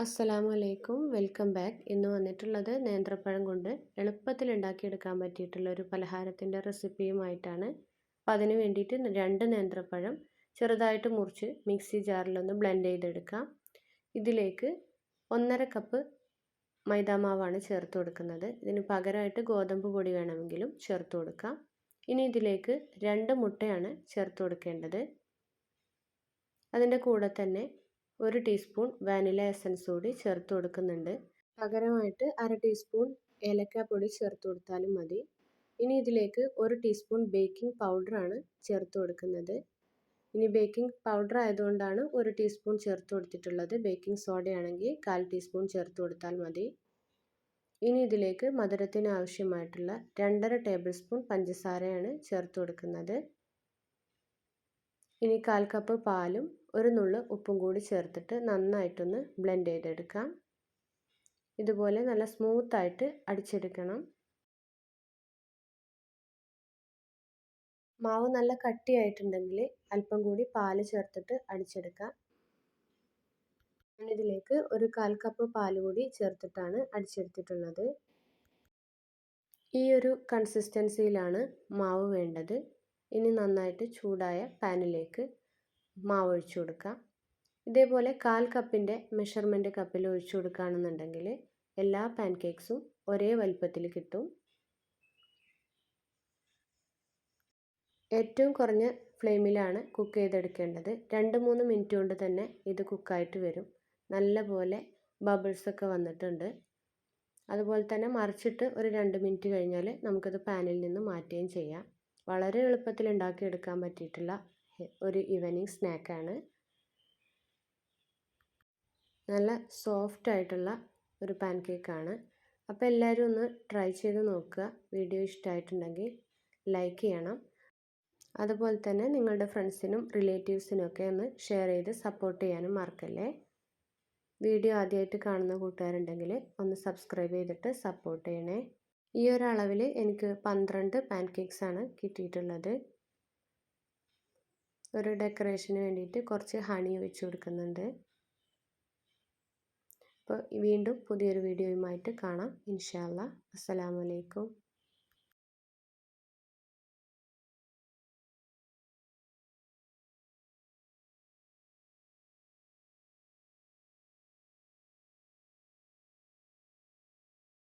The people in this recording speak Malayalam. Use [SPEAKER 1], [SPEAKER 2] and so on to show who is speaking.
[SPEAKER 1] അസ്സലാമു അലൈക്കും വെൽക്കം ബാക്ക്. ഇന്ന് വന്നിട്ടുള്ളത് നേന്ത്രപ്പഴം കൊണ്ട് എളുപ്പത്തിൽ ഉണ്ടാക്കിയെടുക്കാൻ പറ്റിയിട്ടുള്ള ഒരു പലഹാരത്തിൻ്റെ റെസിപ്പിയുമായിട്ടാണ്. അപ്പം അതിന് വേണ്ടിയിട്ട് 2 നേന്ത്രപ്പഴം ചെറുതായിട്ട് മുറിച്ച് മിക്സി ജാറിലൊന്ന് ബ്ലെൻഡ് ചെയ്തെടുക്കാം. ഇതിലേക്ക് 1.5 കപ്പ് മൈദാമാവാണ് ചേർത്ത് കൊടുക്കുന്നത്. ഇതിന് പകരമായിട്ട് ഗോതമ്പ് പൊടി വേണമെങ്കിലും ചേർത്ത് കൊടുക്കാം. ഇനി ഇതിലേക്ക് 2 മുട്ടയാണ് ചേർത്ത് കൊടുക്കേണ്ടത്. അതിൻ്റെ കൂടെ തന്നെ 1 ടീസ്പൂൺ വാനില എസൻസ് കൂടി ചേർത്ത് കൊടുക്കുന്നുണ്ട്. പകരമായിട്ട് 1/2 ടീസ്പൂൺ ഏലക്കാപ്പൊടി ചേർത്ത് കൊടുത്താലും മതി. ഇനി ഇതിലേക്ക് 1 ടീസ്പൂൺ ബേക്കിംഗ് പൗഡറാണ് ചേർത്ത് കൊടുക്കുന്നത്. ഇനി ബേക്കിംഗ് പൗഡർ ആയതുകൊണ്ടാണ് 1 ടീസ്പൂൺ ചേർത്ത് കൊടുത്തിട്ടുള്ളത്. ബേക്കിംഗ് സോഡയാണെങ്കിൽ 1/4 ടീസ്പൂൺ ചേർത്ത് കൊടുത്താൽ മതി. ഇനി ഇതിലേക്ക് മധുരത്തിന് ആവശ്യമായിട്ടുള്ള 2.5 ടേബിൾ സ്പൂൺ പഞ്ചസാരയാണ് ചേർത്ത് കൊടുക്കുന്നത്. ഇനി 1/4 കപ്പ് പാലും 1 നുള്ള് ഉപ്പും കൂടി ചേർത്തിട്ട് നന്നായിട്ടൊന്ന് ബ്ലെൻഡ് ചെയ്തെടുക്കാം. ഇതുപോലെ നല്ല സ്മൂത്തായിട്ട് അടിച്ചെടുക്കണം. മാവ് നല്ല കട്ടിയായിട്ടുണ്ടെങ്കിൽ അല്പം കൂടി പാല് ചേർത്തിട്ട് അടിച്ചെടുക്കാം. ഞാനിതിലേക്ക് 1/4 കപ്പ് പാല് കൂടി ചേർത്തിട്ടാണ് അടിച്ചെടുത്തിട്ടുള്ളത്. ഈ ഒരു കൺസിസ്റ്റൻസിയിലാണ് മാവ് വേണ്ടത്. ഇനി നന്നായിട്ട് ചൂടായ പാനിലേക്ക് മാവ് ഒഴിച്ചു കൊടുക്കാം. ഇതേപോലെ 1/4 കപ്പിൻ്റെ മെഷർമെൻറ്റ് കപ്പിൽ ഒഴിച്ചു കൊടുക്കുകയാണെന്നുണ്ടെങ്കിൽ എല്ലാ പാൻകേക്സും ഒരേ വലുപ്പത്തിൽ കിട്ടും. ഏറ്റവും കുറഞ്ഞ ഫ്ലെയിമിലാണ് കുക്ക് ചെയ്തെടുക്കേണ്ടത്. 2-3 മിനിറ്റ് കൊണ്ട് തന്നെ ഇത് കുക്കായിട്ട് വരും. നല്ല പോലെ ബബിൾസൊക്കെ വന്നിട്ടുണ്ട്. അതുപോലെ തന്നെ മറിച്ചിട്ട് ഒരു 2 മിനിറ്റ് കഴിഞ്ഞാൽ നമുക്കത് പാനിൽ നിന്ന് മാറ്റുകയും ചെയ്യാം. വളരെ എളുപ്പത്തിൽ ഉണ്ടാക്കിയെടുക്കാൻ പറ്റിയിട്ടുള്ള ഒരു ഈവനിങ് സ്നാക്കാണ്. നല്ല സോഫ്റ്റ് ആയിട്ടുള്ള ഒരു പാൻകേക്കാണ്. അപ്പോൾ എല്ലാവരും ഒന്ന് ട്രൈ ചെയ്ത് നോക്കുക. വീഡിയോ ഇഷ്ടമായിട്ടുണ്ടെങ്കിൽ ലൈക്ക് ചെയ്യണം. അതുപോലെ തന്നെ നിങ്ങളുടെ ഫ്രണ്ട്സിനും റിലേറ്റീവ്സിനും ഒക്കെ ഒന്ന് ഷെയർ ചെയ്ത് സപ്പോർട്ട് ചെയ്യാനും മറക്കല്ലേ. വീഡിയോ ആദ്യമായിട്ട് കാണുന്ന കൂട്ടുകാരുണ്ടെങ്കിൽ ഒന്ന് സബ്സ്ക്രൈബ് ചെയ്തിട്ട് സപ്പോർട്ട് ചെയ്യണേ. ഈ ഒരു അളവിൽ എനിക്ക് 12 പാൻകേക്സാണ് കിട്ടിയിട്ടുള്ളത്. ഒരു ഡെക്കറേഷന് വേണ്ടിയിട്ട് കുറച്ച് ഹണി ഒഴിച്ച് കൊടുക്കുന്നുണ്ട്. അപ്പോൾ വീണ്ടും പുതിയൊരു വീഡിയോയുമായിട്ട് കാണാം ഇൻഷാ അല്ലാ. അസ്സലാമു അലൈക്കും.